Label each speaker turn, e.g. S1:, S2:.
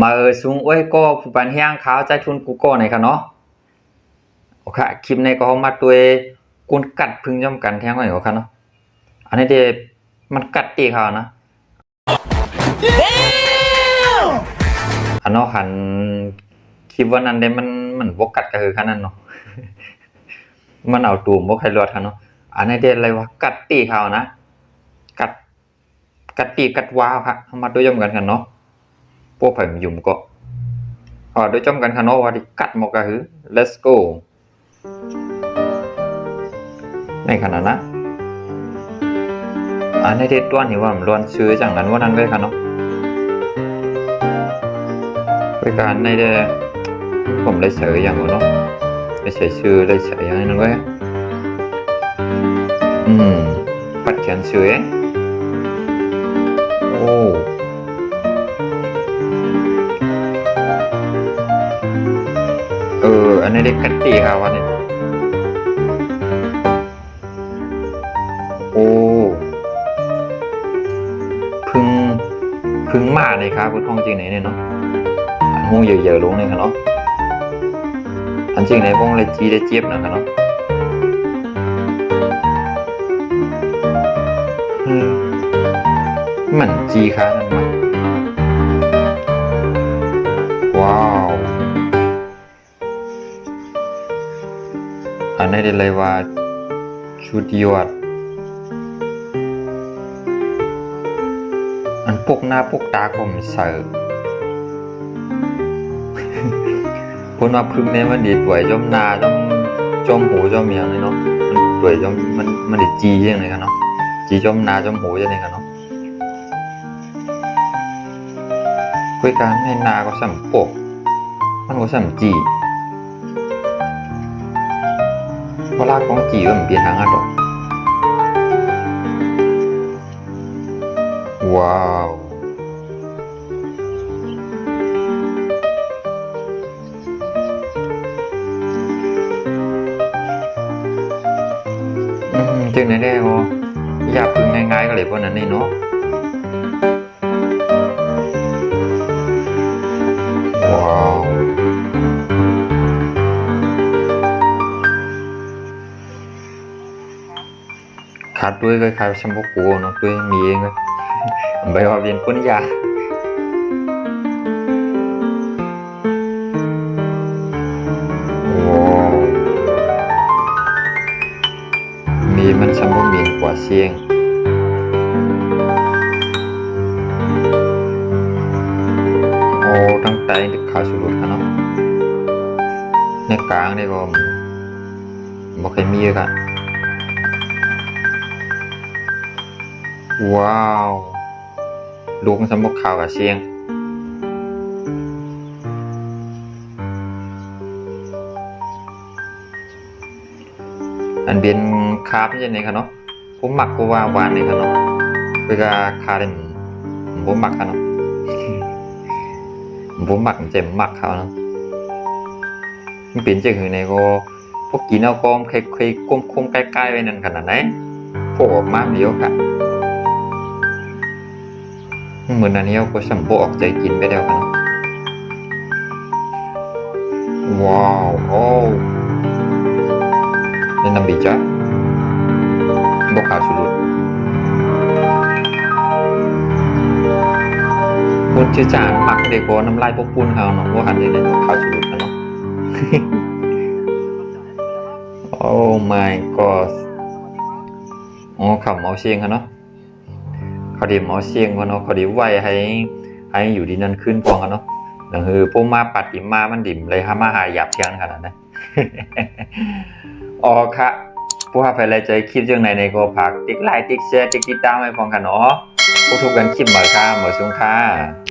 S1: มาสูงอ้วยก็ผู้ปันเฮียงขาวใจทุนกูก็ในค่ะเนาะโอเคคลิปในก็มาตัวกุนกัดพึ่งย่อมกันแท้งไว้ก็ค่ะเนาะอันนี้เดมันกัดตีเขานะอันเนาะหันคลิปวันนั้นเดมันบ่กัดก็คือคันนั้นเนาะมันเอาตูมบ่ใครรอดค่ะเนาะอันนี้เดอะไรวะกัดตีเขานะกัดกัดตีกัดว้าวค่ะมาตัวย่อมกันค่ะเนาะพวกไผมันยุ่มก็โดยจอมกันค่ะเนาะว่าที่กัดหมอกก็คือ let's go ในขณะนะในเด็ดตัวนี้ว่ามันล้วนซื้อจากนั้นว่านั้นเลยค่ะเนาะบริการในเด้ผมได้เสยอย่างเนาะได้เสยชื่อได้เสยอย่างนั้นเว้ยปัดเขียนชื่อโอ้อันนี้ได้กัดตีค่ะวันนี้โอ้พึ่งมาเลยครับคุณท้องจริงไหนเนี่ยเนาะหูเยอะๆลงเลยครับเนาะอันจริงไหนวงเลยจีได้เจี๊ยบนะครับเนาะมันจีค่ะนั่นมันว้าวอันนี้ได้เลยว่าชุดยอดอันพวกหน้าพวกตาผมเสิร์ฟพูดว่าพึ่งเนี่ยมันดีป่วยจมนาจมหูจมเมียงเลยเนาะมันป่วยจมมันดีจียังไงกันเนาะจีจมนาจมหูยังไงกันเนาะคุยกันให้นาก็สั่งปกมันก็สั่งจีเวลาของจีก็มันเปลี่ยนทางอ่ะดอกว้าวจึงไหนได้ก็อย่าพึ่งง่ายๆก็เลยพวกนั้นนี่เนาะว้าวขาดด้วยก็ขายชัมพูกูเนาะด้วยมีเองเลยใบว่าเรียนปุญญามีมันชัมพูมีกว่าเสียงโอ้ตั้งใจข่าวสุดค่ะเนาะในกลางนี่ก็บอกให้มีกันว้าวลูกสมบูรณ์ข่าวกับเสียงอันเป็นคาร์บยังไงครับเนาะผมหมักก็ว่าหวานเลยครับเนาะเวลาคาร์บผมหมักครับเนาะผมหมักเจ็บหมักเขาเนาะมันเป็นจังหือในก็พวกกินเอากอมเคยคมใกล้ๆไว้นั่นขนาดไหนพวกออกมาเดียวกันเหมือนอันนี้ก็สัมโบออกใจกินไปแล้วกันว้าวโอ้นี่น้ำบีจ้ะบกขาวสุดปุ้นชื่อจานหมักเด็กโกน้ำลายพวกปุ้นเขาเนาะว่าหันเลยบกขาวสุดนะเนาะโอ้ my god อ๋อขับเมาเชียงครับเนาะเขาดีหมอเสียงกันเนาะเขาดีไหวให้อยู่ดีนั่นขึ้นพองกันเนาะนั่นคือพวกมาปัดดิมมามันดิ่มเลยฮะมาหาหยาบเทียงขนาดนั้นอ๋อค่ะผู้หาใครไรใจคลิปยังไงในก็ผักติ๊กไลค์ติ๊กแชร์ติ๊กติดตามให้พองกันเนาะพวกทุกกันคลิปเหมือนค่ะเหมือนซุ้งค่ะ